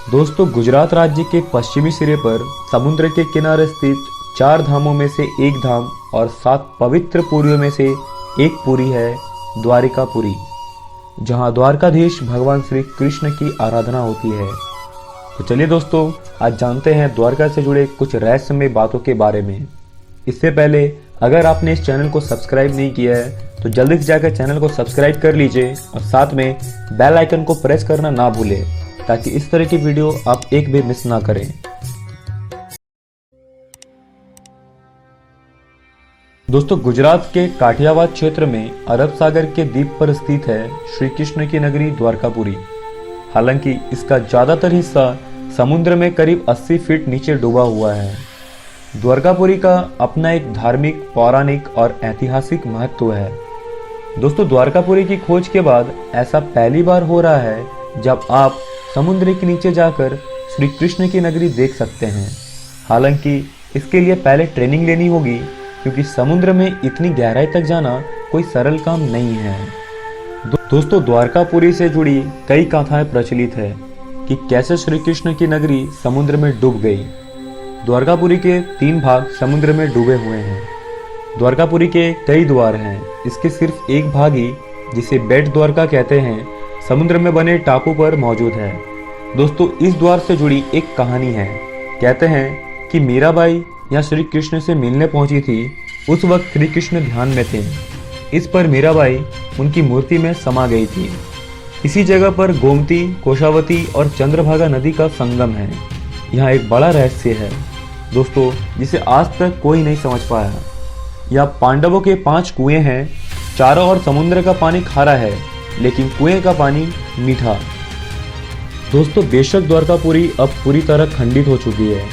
दोस्तों, गुजरात राज्य के पश्चिमी सिरे पर समुद्र के किनारे स्थित 4 धामों में से एक धाम और 7 पवित्र पुरियों में से एक पुरी है द्वारिकापुरी, जहां द्वारकाधीश भगवान श्री कृष्ण की आराधना होती है। तो चलिए दोस्तों, आज जानते हैं द्वारका से जुड़े कुछ रहस्यमय बातों के बारे में। इससे पहले अगर आपने इस चैनल को सब्सक्राइब नहीं किया है तो जल्दी से जाकर चैनल को सब्सक्राइब कर लीजिए और साथ में बेल आइकन को प्रेस करना ना भूलें, ताकि इस तरह की वीडियो आप एक भी मिस ना करें। दोस्तों, गुजरात के काठियावाड़ क्षेत्र में अरब सागर के द्वीप पर स्थित है श्री कृष्ण की नगरी द्वारकापुरी। हालांकि इसका ज्यादातर हिस्सा समुद्र में करीब 80 फीट नीचे डूबा हुआ है। द्वारकापुरी का अपना एक धार्मिक, पौराणिक और ऐतिहासिक महत्व है। दोस्तों, द्वारकापुरी की खोज के बाद ऐसा पहली बार हो रहा है जब आप समुद्र के नीचे जाकर श्री कृष्ण की नगरी देख सकते हैं। हालांकि इसके लिए पहले ट्रेनिंग लेनी होगी, क्योंकि समुद्र में इतनी गहराई तक जाना कोई सरल काम नहीं है। दोस्तों, द्वारकापुरी से जुड़ी कई कथाएं प्रचलित है कि कैसे श्री कृष्ण की नगरी समुद्र में डूब गई। द्वारकापुरी के 3 भाग समुद्र में डूबे हुए हैं। द्वारकापुरी के कई द्वार हैं। इसके सिर्फ एक भाग ही, जिसे बेट द्वारका कहते हैं, समुद्र में बने टापू पर मौजूद है। दोस्तों, इस द्वार से जुड़ी एक कहानी है। कहते हैं कि मीराबाई यहाँ श्री कृष्ण से मिलने पहुंची थी। उस वक्त श्री कृष्ण ध्यान में थे। इस पर मीराबाई उनकी मूर्ति में समा गई थी। इसी जगह पर गोमती, कोशावती और चंद्रभागा नदी का संगम है। यहाँ एक बड़ा रहस्य है दोस्तों, जिसे आज तक कोई नहीं समझ पाया। यहाँ पांडवों के 5 कुएं हैं। चारों ओर समुद्र का पानी खारा है, लेकिन कुएं का पानी मीठा। दोस्तों, बेशक द्वारकापुरी अब पूरी तरह खंडित हो चुकी है,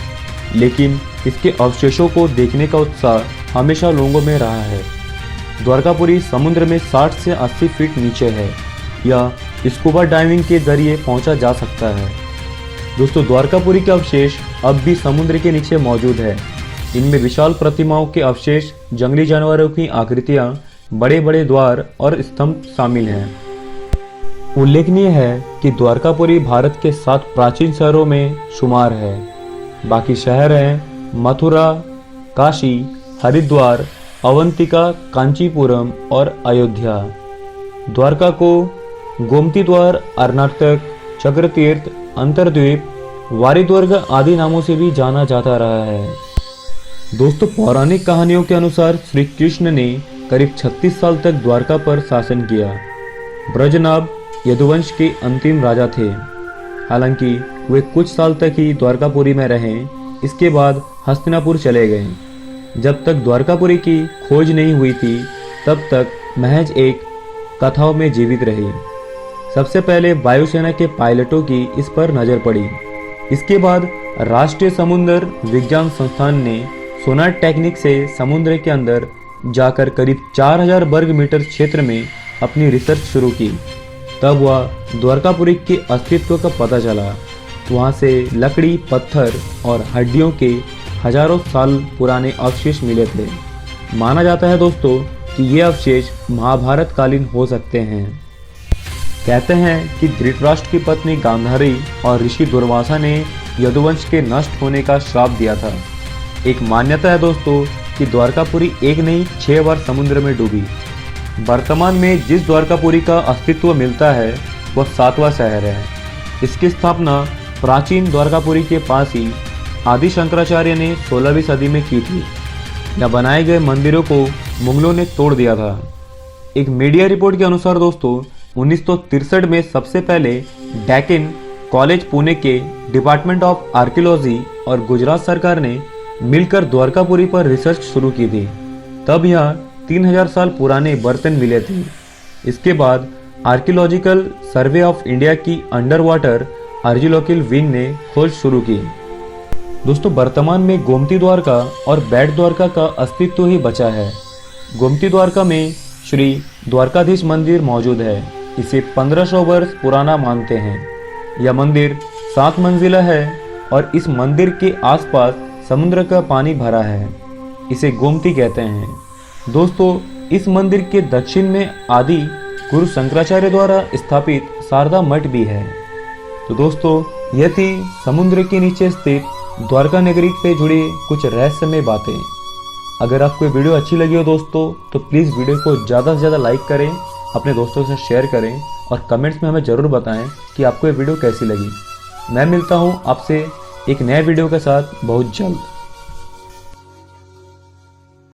लेकिन इसके अवशेषों को देखने का उत्साह हमेशा लोगों में रहा है। द्वारकापुरी समुद्र में 60 से 80 फीट नीचे है, या स्कूबा डाइविंग के जरिए पहुंचा जा सकता है। दोस्तों, द्वारकापुरी के अवशेष अब भी समुद्र के नीचे मौजूद है। इनमें विशाल प्रतिमाओं के अवशेष, जंगली जानवरों की आकृतियां, बड़े बड़े द्वार और स्तंभ शामिल हैं। उल्लेखनीय है कि द्वारकापुरी भारत के 7 प्राचीन शहरों में शुमार है। बाकी शहर हैं मथुरा, काशी, हरिद्वार, अवंतिका, कांचीपुरम और अयोध्या। द्वारका को गोमती द्वार, अर्नाटक, चक्रतीर्थ, अंतरद्वीप, वारिद्वर्ग आदि नामों से भी जाना जाता रहा है। दोस्तों, पौराणिक कहानियों के अनुसार श्री कृष्ण ने करीब 36 साल तक द्वारका पर शासन किया। ब्रजनाभ यदुवंश के अंतिम राजा थे। हालांकि वे कुछ साल तक ही द्वारकापुरी में रहे। इसके बाद हस्तिनापुर चले गए। जब तक द्वारकापुरी की खोज नहीं हुई थी, तब तक महज एक कथाओं में जीवित रही। सबसे पहले वायुसेना के पायलटों की इस पर नजर पड़ी। इसके बाद राष्ट्रीय समुद्र विज्ञान संस्थान ने सोनार टेक्निक से समुद्र के अंदर जाकर करीब 4000 वर्ग मीटर क्षेत्र में अपनी रिसर्च शुरू की। तब वह द्वारकापुरी के अस्तित्व का पता चला। वहाँ से लकड़ी, पत्थर और हड्डियों के हजारों साल पुराने अवशेष मिले थे। माना जाता है दोस्तों कि ये अवशेष महाभारत कालीन हो सकते हैं। कहते हैं कि धृतराष्ट्र की पत्नी गांधारी और ऋषि दुर्वासा ने यदुवंश के नष्ट होने का श्राप दिया था। एक मान्यता है दोस्तों कि द्वारकापुरी एक नहीं 6 बार समुद्र में डूबी। वर्तमान में जिस द्वारकापुरी का अस्तित्व मिलता है वह 7वां शहर है। इसकी स्थापना प्राचीन द्वारकापुरी के पास ही आदि शंकराचार्य ने 16वीं सदी में की थी। यहाँ बनाए गए मंदिरों को मुगलों ने तोड़ दिया था। एक मीडिया रिपोर्ट के अनुसार दोस्तों 1963 में सबसे पहले डेक्कन कॉलेज पुणे के डिपार्टमेंट ऑफ आर्कियोलॉजी और गुजरात सरकार ने मिलकर द्वारकापुरी पर रिसर्च शुरू की थी। तब यहाँ 3000 साल पुराने बर्तन मिले थे। इसके बाद आर्कियोलॉजिकल सर्वे ऑफ इंडिया की अंडर वाटर आर्कियोलॉजिकल विंग ने खोज शुरू की। दोस्तों, वर्तमान में गोमती द्वारका और बेट द्वारका का अस्तित्व ही बचा है। गोमती द्वारका में श्री द्वारकाधीश मंदिर मौजूद है। इसे 1500 वर्ष पुराना मानते हैं। यह मंदिर 7 मंजिला है और इस मंदिर के आसपास समुद्र का पानी भरा है। इसे गोमती कहते हैं। दोस्तों, इस मंदिर के दक्षिण में आदि गुरु शंकराचार्य द्वारा स्थापित शारदा मठ भी है। तो दोस्तों, यह थी समुद्र के नीचे स्थित द्वारका नगरी से जुड़ी कुछ रहस्यमय बातें। अगर आपको ये वीडियो अच्छी लगी हो दोस्तों, तो प्लीज़ वीडियो को ज़्यादा से ज़्यादा लाइक करें, अपने दोस्तों से शेयर करें और कमेंट्स में हमें ज़रूर बताएं कि आपको ये वीडियो कैसी लगी। मैं मिलता हूँ आपसे एक नए वीडियो के साथ बहुत जल्द।